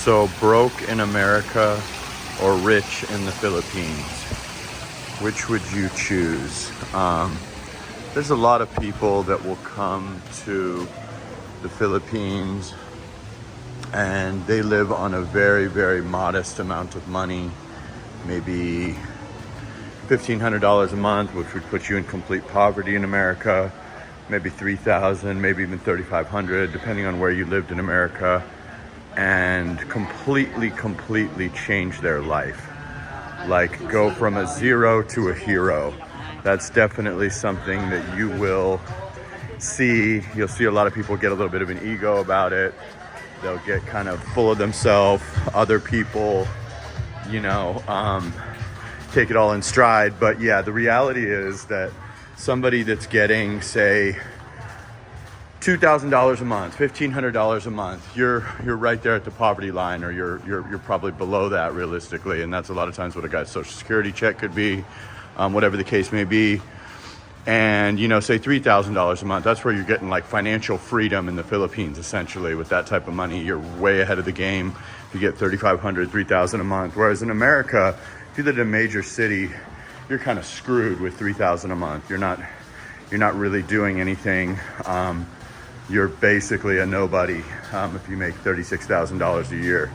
So broke in America or rich in the Philippines? Which would you choose? There's a lot of people that will come to the Philippines and they live on a very, very modest amount of money, maybe $1,500 a month, which would put you in complete poverty in America, maybe $3,000, maybe even $3,500, depending on where you lived in America, and completely change their life. Like go from a zero to a hero. That's definitely something that you will see. You'll see a lot of people get a little bit of an ego about it. They'll get kind of full of themselves. Other people, take it all in stride. But yeah, the reality is that somebody that's getting, say, $2,000 a month, $1,500 a month, you're right there at the poverty line, or you're probably below that realistically, and that's a lot of times what a guy's social security check could be, whatever the case may be. And say $3,000 a month, that's where you're getting like financial freedom in the Philippines. Essentially, with that type of money, you're way ahead of the game. You get $3,500, $3,000 a month. Whereas in America, if you live in a major city, you're kind of screwed with $3,000 a month. You're not really doing anything. You're basically a nobody if you make $36,000 a year.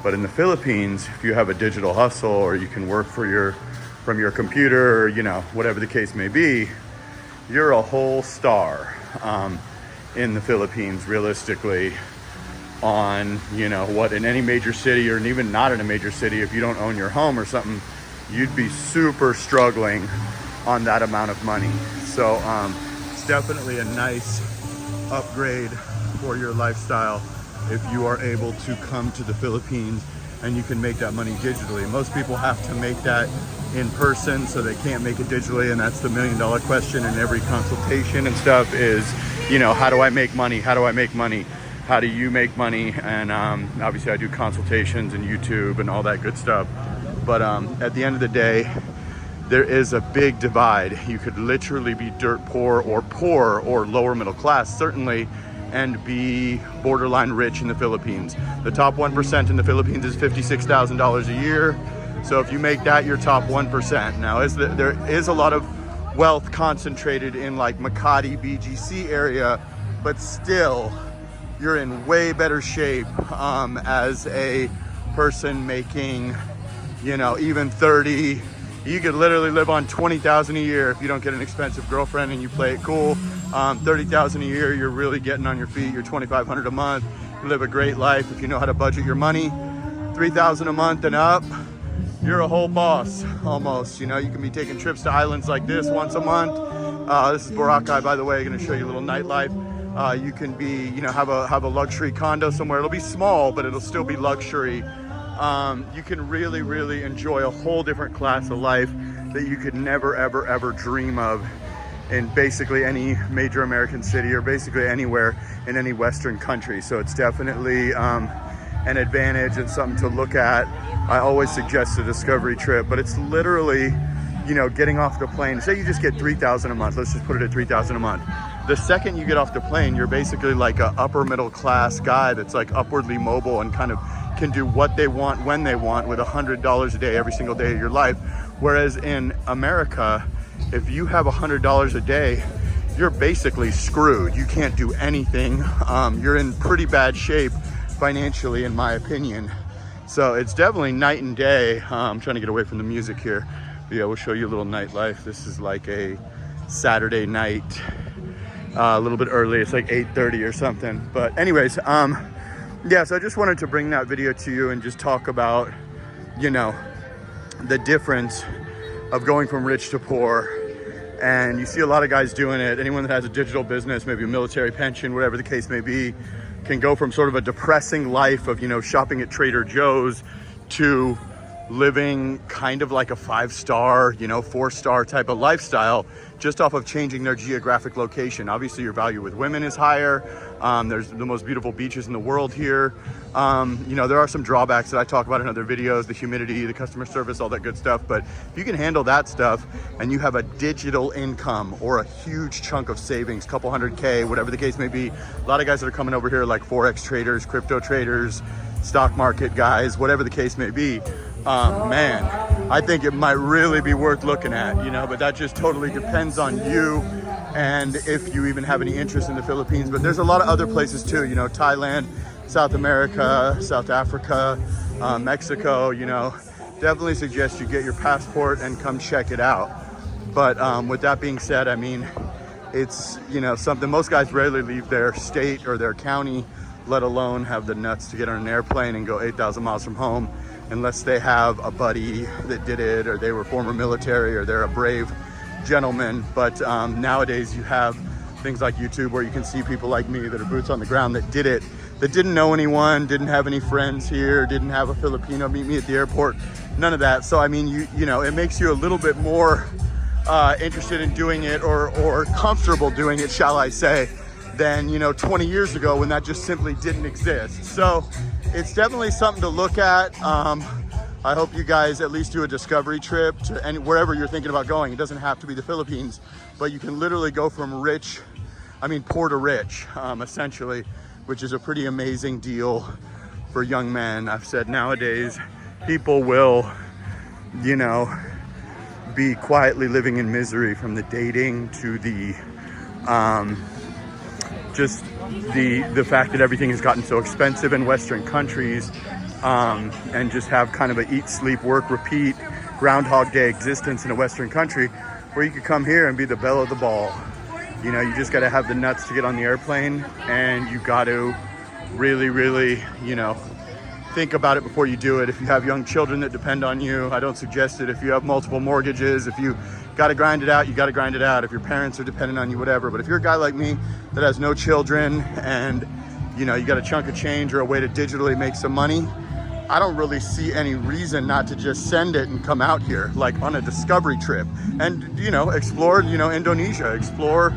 But in the Philippines, if you have a digital hustle, or you can work from your computer, or whatever the case may be, you're a whole star in the Philippines, realistically. On what, in any major city, or even not in a major city, if you don't own your home or something, you'd be super struggling on that amount of money. So it's definitely a nice upgrade for your lifestyle if you are able to come to the Philippines and you can make that money digitally. Most people have to make that in person, so they can't make it digitally, and that's the $1 million question in every consultation and stuff is, how do I make money? How do I make money? How do you make money? And obviously I do consultations and YouTube and all that good stuff. But at the end of the day, there is a big divide. You could literally be dirt poor or lower middle class, certainly, and be borderline rich in the Philippines. The top 1% in the Philippines is $56,000 a year. So if you make that your top 1%. Now, there is a lot of wealth concentrated in like Makati, BGC area, but still, you're in way better shape as a person making, even 30. You could literally live on $20,000 a year if you don't get an expensive girlfriend and you play it cool. $30,000 a year, you're really getting on your feet. You're $2,500 a month. You live a great life if you know how to budget your money. $3,000 a month and up, you're a whole boss almost. You can be taking trips to islands like this once a month. This is Boracay, by the way. I'm going to show you a little nightlife. You can be, have a luxury condo somewhere. It'll be small, but it'll still be luxury. You can really enjoy a whole different class of life that you could never, ever dream of in basically any major American city, or basically anywhere in any Western country. So it's definitely an advantage and something to look at. I always suggest a discovery trip, but it's literally, getting off the plane. Say you just get $3,000 a month. Let's just put it at $3,000 a month. The second you get off the plane, you're basically like a upper middle class guy that's like upwardly mobile and kind of can do what they want when they want with $100 a day every single day of your life. Whereas in America, if you have $100 a day, you're basically screwed. You can't do anything. You're in pretty bad shape financially, in my opinion. So it's definitely night and day. I'm trying to get away from the music here. But yeah, we'll show you a little nightlife. This is like a Saturday night, a little bit early. It's like 8:30 or something. But anyways, yeah, so I just wanted to bring that video to you and just talk about, the difference of going from rich to poor. And you see a lot of guys doing it. Anyone that has a digital business, maybe a military pension, whatever the case may be, can go from sort of a depressing life of, shopping at Trader Joe's to living kind of like a 5-star, you know, 4-star type of lifestyle just off of changing their geographic location. Obviously your value with women is higher. There's the most beautiful beaches in the world here. You know, there are some drawbacks that I talk about in other videos, the humidity, the customer service, all that good stuff. But if you can handle that stuff and you have a digital income or a huge chunk of savings, couple $100K, whatever the case may be, a lot of guys that are coming over here like Forex traders, crypto traders, stock market guys, whatever the case may be, man, I think it might really be worth looking at, you know, but that just totally depends on you and if you even have any interest in the Philippines. But there's a lot of other places too, you know, Thailand, South America, South Africa, Mexico, you know, definitely suggest you get your passport and come check it out. But with that being said, I mean, it's, you know, something most guys rarely leave their state or their county, let alone have the nuts to get on an airplane and go 8,000 miles from home, unless they have a buddy that did it, or they were former military, or they're a brave gentleman. But nowadays you have things like YouTube where you can see people like me that are boots on the ground that did it, that didn't know anyone, didn't have any friends here, didn't have a Filipino meet me at the airport, none of that. So I mean, you know, it makes you a little bit more interested in doing it, or comfortable doing it, shall I say, than, you know, 20 years ago when that just simply didn't exist. So it's definitely something to look at. I hope you guys at least do a discovery trip to wherever you're thinking about going. It doesn't have to be the Philippines, but you can literally go from poor to rich, essentially, which is a pretty amazing deal for young men. I've said nowadays people will, you know, be quietly living in misery, from the dating to the just the fact that everything has gotten so expensive in Western countries, and just have kind of a eat, sleep, work, repeat Groundhog Day existence in a Western country, where you could come here and be the belle of the ball. You know, you just got to have the nuts to get on the airplane, and you got to really, really, you know, think about it before you do it. If you have young children that depend on you, I don't suggest it. If you have multiple mortgages, if you got to grind it out, you got to grind it out. If your parents are dependent on you, whatever. But if you're a guy like me that has no children, and, you know, you got a chunk of change or a way to digitally make some money, I don't really see any reason not to just send it and come out here, like on a discovery trip, and, you know, explore, you know, Indonesia, explore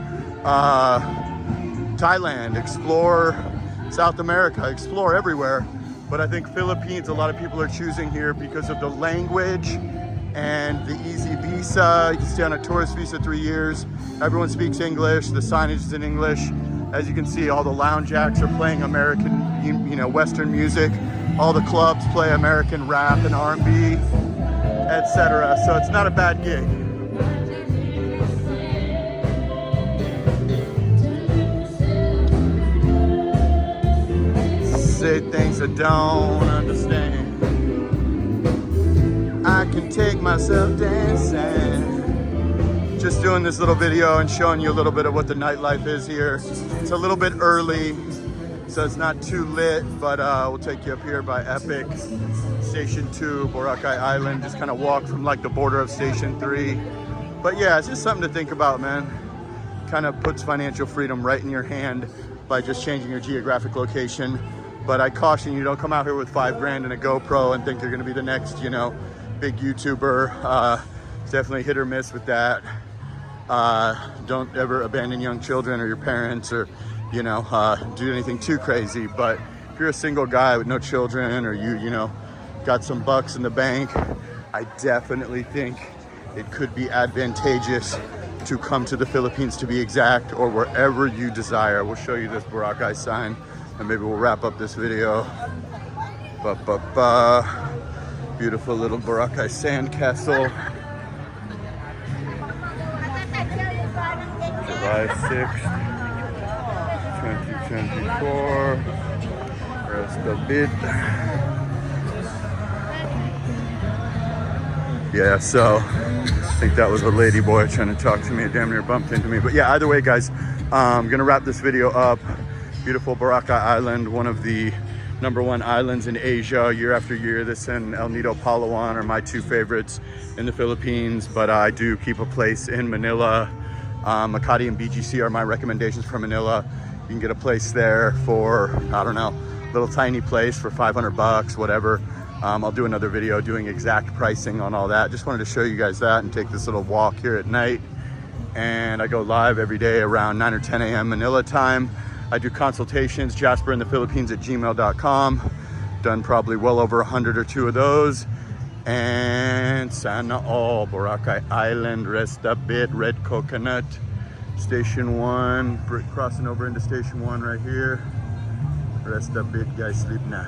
Thailand, explore South America, explore everywhere. But I think Philippines, a lot of people are choosing here because of the language and the easy visa. You can stay on a tourist visa 3 years. Everyone speaks English. The signage is in English. As you can see, all the lounge acts are playing American, you know, Western music. All the clubs play American rap and R&B, etc. So it's not a bad gig. Say things I don't understand. I can take myself dancing. Just doing this little video and showing you a little bit of what the nightlife is here. It's a little bit early, so it's not too lit, but we'll take you up here by Epic, Station 2, Boracay Island. Just kind of walk from like the border of Station 3. But yeah, it's just something to think about, man. Kind of puts financial freedom right in your hand by just changing your geographic location. But I caution you, don't come out here with $5 grand and a GoPro and think you're gonna be the next, you know, big YouTuber. It's definitely hit or miss with that. Don't ever abandon young children or your parents, or, you know, do anything too crazy. But if you're a single guy with no children, or you know, got some bucks in the bank, I definitely think it could be advantageous to come to the Philippines, to be exact, or wherever you desire. We'll show you this Boracay sign, and maybe we'll wrap up this video. Beautiful little Boracay sandcastle. July 6th, 2024. Rest a bit. Yeah, so I think that was a lady boy trying to talk to me. It damn near bumped into me. But yeah, either way, guys, I'm gonna wrap this video up. Beautiful Boracay Island, one of the #1 islands in Asia year after year. This and El Nido, Palawan are my two favorites in the Philippines, but I do keep a place in Manila. Makati and BGC are my recommendations for Manila. You can get a place there for, I don't know, little tiny place for 500 bucks, whatever. I'll do another video doing exact pricing on all that. Just wanted to show you guys that and take this little walk here at night. And I go live every day around 9 or 10 a.m. Manila time. I do consultations, Jasperinthephilippines@gmail.com. Done probably well over 100 or 2 of those. And sana all, Boracay Island, rest a bit, Red Coconut, Station 1, crossing over into Station 1 right here. Rest a bit, guys, sleep now.